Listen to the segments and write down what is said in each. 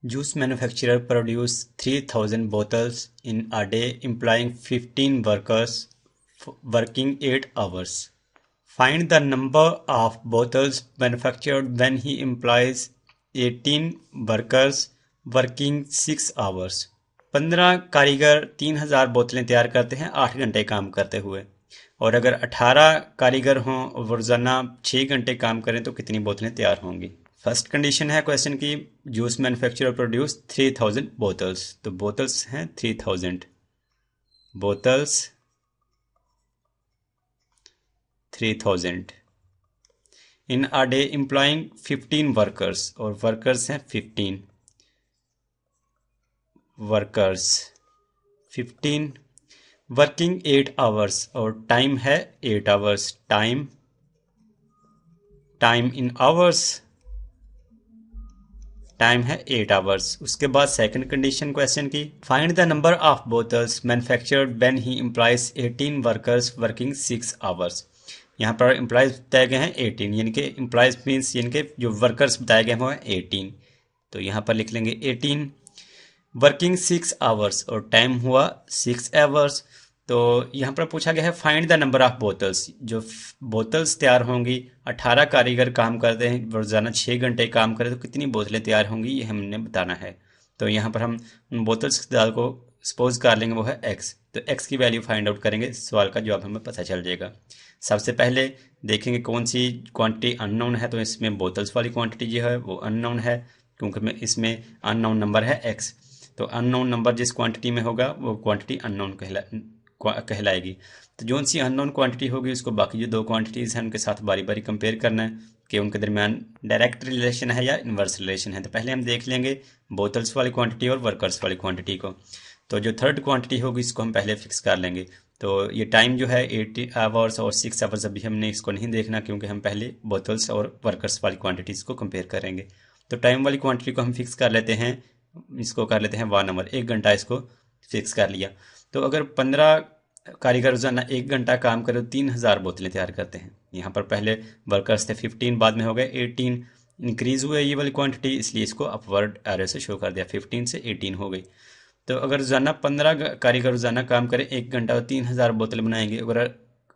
Juice manufacturer produce 3,000 bottles in a day, employing 15 workers working 8 hours. Find the number of bottles manufactured when he employs 18 workers working 6 hours. 15 कारीगर 3,000 बोतलें तैयार करते हैं 8 घंटे काम करते हुए, और अगर 18 कारीगर हों और रोजाना 6 घंटे काम करें तो कितनी बोतलें तैयार होंगी। फर्स्ट कंडीशन है क्वेश्चन की, जूस मैन्युफैक्चरर प्रोड्यूस 3,000 बोतल्स, तो बोतल्स हैं 3,000 bottles 3,000 in a day employing 15 workers, और वर्कर्स हैं 15 वर्कर्स 15 वर्किंग 8 आवर्स, और टाइम है 8 hours, time in hours time है 8 आवर्स। उसके बाद सेकंड कंडीशन क्वेश्चन की, find the number of bottles manufactured when he employees 18 workers working 6 hours. यहाँ पर एम्प्लॉयज बताए गए हैं 18, यानी कि एम्प्लॉयज मीन्स यानी कि जो वर्कर्स बताए गए हैं वो है 18, तो यहाँ पर लिख लेंगे 18 वर्किंग 6 आवर्स, और टाइम हुआ 6 आवर्स। तो यहाँ पर पूछा गया है find the number of bottles, जो बोतल्स तैयार होंगी, 18 कारीगर काम करते हैं, रोजाना 6 घंटे काम करें तो कितनी बोतलें तैयार होंगी ये हमने बताना है। तो यहाँ पर हम उन बोतल्स की तादाद को सपोज कर लेंगे वो है x, तो x की वैल्यू फाइंड आउट करेंगे, सवाल का जवाब हमें पता चल जाएगा। सबसे पहले देखेंगे कौन सी क्वांटिटी अननोन है, तो इसमें बोतल्स वाली क्वांटिटी जो है वो अननोन है, क्योंकि इसमें अननोन नंबर है x, तो अननोन नंबर जिस क्वांटिटी में होगा वो क्वांटिटी अननोन कहलाएगी। तो जो सी अननोन क्वांटिटी होगी उसको बाकी जो दो क्वांटिटीज़ हैं उनके साथ बारी बारी कंपेयर करना है कि उनके दरमियान डायरेक्ट रिलेशन है या इन्वर्स रिलेशन है। तो पहले हम देख लेंगे बोतल्स वाली क्वांटिटी और वर्कर्स वाली क्वांटिटी को। तो जो थर्ड क्वांटिटी होगी इसको हम पहले फिक्स कर लेंगे। तो ये टाइम जो है 8 आवर्स और 6 आवर्स, अभी हमने इसको नहीं देखना क्योंकि हम पहले बोतल्स और वर्कर्स वाली क्वांटिटीज़ को कंपेयर करेंगे। तो टाइम वाली क्वांटिटी को हम फिक्स कर लेते हैं, इसको कर लेते हैं 1 नंबर, 1 घंटा इसको फिक्स कर लिया। तो अगर 15 कारीगर रोजाना 1 घंटा काम करे तो 3,000 बोतलें तैयार करते हैं। यहाँ पर पहले वर्कर्स थे 15, बाद में हो गए 18, इंक्रीज हुए ये वाली क्वांटिटी, इसलिए इसको अपवर्ड एरो से शो कर दिया, 15 से 18 हो गई। तो अगर रोजाना 15 कारीगर रोजाना काम करें 1 घंटा तो 3,000 बोतलें बनाएंगे। अगर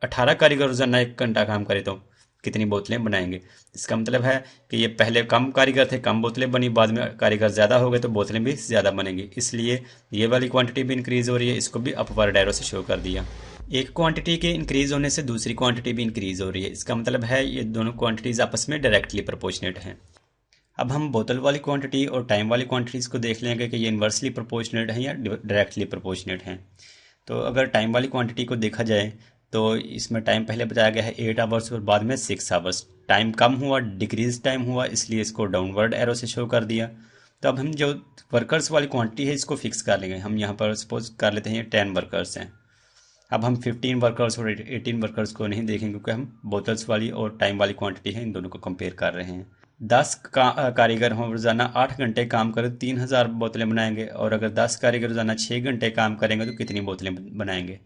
18 कारीगर रोजाना 1 घंटा काम करे तो कितनी बोतलें बनाएंगे। इसका मतलब है कि ये पहले कम कारीगर थे, कम बोतलें बनी, बाद में कारीगर ज़्यादा हो गए तो बोतलें भी ज़्यादा बनेंगी, इसलिए ये वाली क्वांटिटी भी इंक्रीज़ हो रही है, इसको भी अपवर्ड एरो से शो कर दिया। एक क्वांटिटी के इंक्रीज़ होने से दूसरी क्वांटिटी भी इंक्रीज़ हो रही है, इसका मतलब है ये दोनों क्वांटिटीज़ आपस में डायरेक्टली प्रोपोर्शनेट हैं। अब हम बोतल वाली क्वांटिटी और टाइम वाली क्वांटिटीज़ को देख लेंगे कि ये इन्वर्सली प्रोपोर्शनेट हैं या डायरेक्टली प्रोपोर्शनेट हैं। तो अगर टाइम वाली क्वांटिटी को देखा जाए तो इसमें टाइम पहले बताया गया है 8 आवर्स और बाद में 6 आवर्स। टाइम कम हुआ, डिक्रीज टाइम हुआ, इसलिए इसको डाउनवर्ड एरो से शो कर दिया। तो अब हम जो वर्कर्स वाली क्वांटिटी है इसको फिक्स कर लेंगे। हम यहाँ पर सपोज कर लेते हैं ये 10 वर्कर्स हैं। अब हम 15 वर्कर्स और 18 वर्कर्स को नहीं देखेंगे क्योंकि हम बोतल्स वाली और टाइम वाली क्वांटिटी है इन दोनों को कंपेयर कर रहे हैं। 10 कारीगर हों रोज़ाना 8 घंटे काम करें 3,000 बोतलें बनाएंगे, और अगर 10 कारीगर रोज़ाना 6 घंटे काम करेंगे तो कितनी बोतलें बनाएंगे।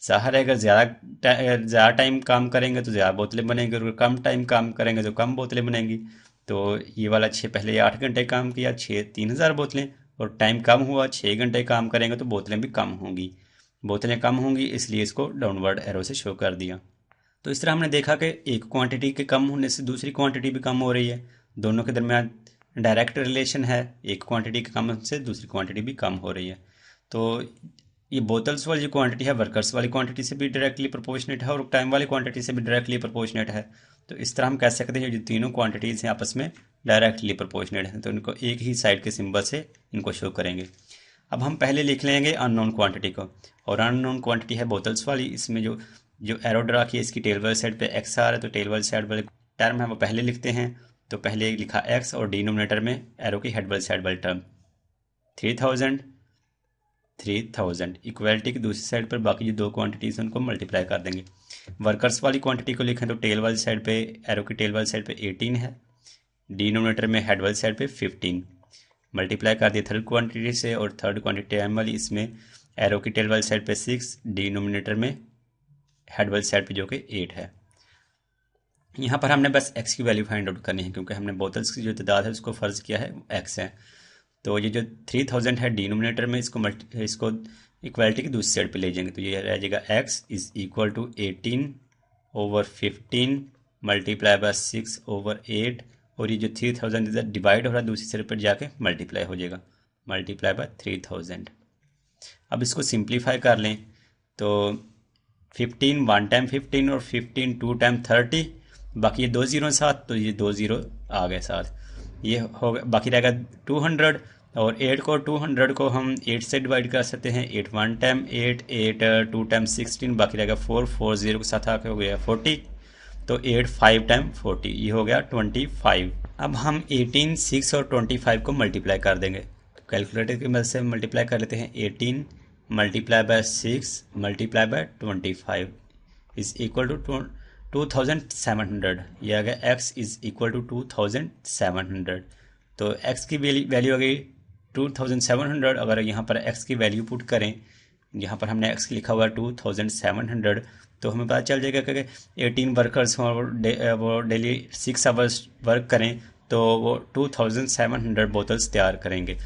ज़ाहिर है अगर ज़्यादा टाइम काम करेंगे तो ज़्यादा बोतलें बनेंगी, और कम टाइम काम करेंगे तो कम बोतलें बनेंगी। तो ये वाला पहले 8 घंटे काम किया, 3,000 बोतलें, और टाइम कम हुआ 6 घंटे काम करेंगे तो बोतलें भी कम होंगी, बोतलें कम होंगी, इसलिए इसको डाउनवर्ड एरो से शो कर दिया। तो इस तरह हमने देखा कि एक क्वांटिटी के कम होने से दूसरी क्वांटिटी भी कम हो रही है, दोनों के दरमियान डायरेक्ट रिलेशन है, एक क्वांटिटी के कम होने से दूसरी क्वांटिटी भी कम हो रही है। तो ये बोतल्स वाली जो क्वांटिटी है वर्कर्स वाली क्वांटिटी से भी डायरेक्टली प्रोपोर्शनेट है और टाइम वाली क्वांटिटी से भी डायरेक्टली प्रोपोर्शनेट है। तो इस तरह हम कह सकते हैं जो तीनों क्वांटिटीज़ हैं आपस में डायरेक्टली प्रोपोर्शनेट हैं, तो इनको एक ही साइड के सिंबल से इनको शो करेंगे। अब हम पहले लिख लेंगे अननोन क्वांटिटी को, और अननोन क्वांटिटी है बोतल्स वाली। इसमें जो जो एरो ड्रा की है इसकी टेल वाली साइड पे एक्स आ रहा है, तो टेल वाली साइड वाले टर्म है वो पहले लिखते हैं। तो पहले लिखा एक्स और डिनोमिनेटर में एरो की हेड वाली साइड वाली टर्म 3,000 3,000 इक्वलिटी की दूसरी साइड पर बाकी जो दो क्वांटिटीज़ हैं उनको मल्टीप्लाई कर देंगे। वर्कर्स वाली क्वांटिटी को लिखें तो टेल वाली साइड पे एरो की टेल वाली साइड पे 18 है, डिनोमिनेटर में हेड वाली साइड पे 15, मल्टीप्लाई कर दिया थर्ड क्वांटिटी से, और थर्ड क्वांटिटी टाइम वाली इसमें एरो की टेल वाली साइड पे 6, डिनोमिनेटर में हेड वाली साइड पे जो कि 8 है। यहाँ पर हमने बस एक्स की वैल्यू फाइंड आउट करनी है क्योंकि हमने बोतल्स की जो तादाद है उसको फ़र्ज़ किया है एक्स है। तो ये जो 3000 है डिनोमिनेटर में, इसको इक्वालिटी की दूसरी साइड पे ले जाएंगे, तो ये रह जाएगा x is equal to 18/15 multiply by 6/8, और ये जो 3000 इधर डिवाइड हो रहा है दूसरी साइड पर जाके मल्टीप्लाई हो जाएगा, मल्टीप्लाई बाय 3000। अब इसको सिंप्लीफाई कर लें तो 15 1 टाइम 15 और 15 2 टाइम 30, बाकी ये 2 जीरो साथ, तो ये 2 जीरो आ गए साथ, ये हो गया। बाकी रहेगा 200, और 8 को 200 को हम 8 से डिवाइड कर सकते हैं, 8 1 टाइम 8, 8 2 टाइम 16, बाकी रहेगा 4, 4 0 के साथ आके हो गया 40, तो 8 5 टाइम 40, ये हो गया 25। अब हम 18, 6 और 25 को मल्टीप्लाई कर देंगे, तो कैलकुलेटर की मदद से मल्टीप्लाई कर लेते हैं। 18 multiply by 6 multiply by 25 is equal to 2700, यह आ गया x इज इक्वल टू 2700। तो x की वैल्यू आ गई 2700। अगर यहाँ पर x की वैल्यू पुट करें, यहाँ पर हमने x लिखा हुआ है 2700, तो हमें पता चल जाएगा कि 18 वर्कर्स हों वो डेली 6 आवर्स वर्क करें तो वो 2700 बोतल्स तैयार करेंगे।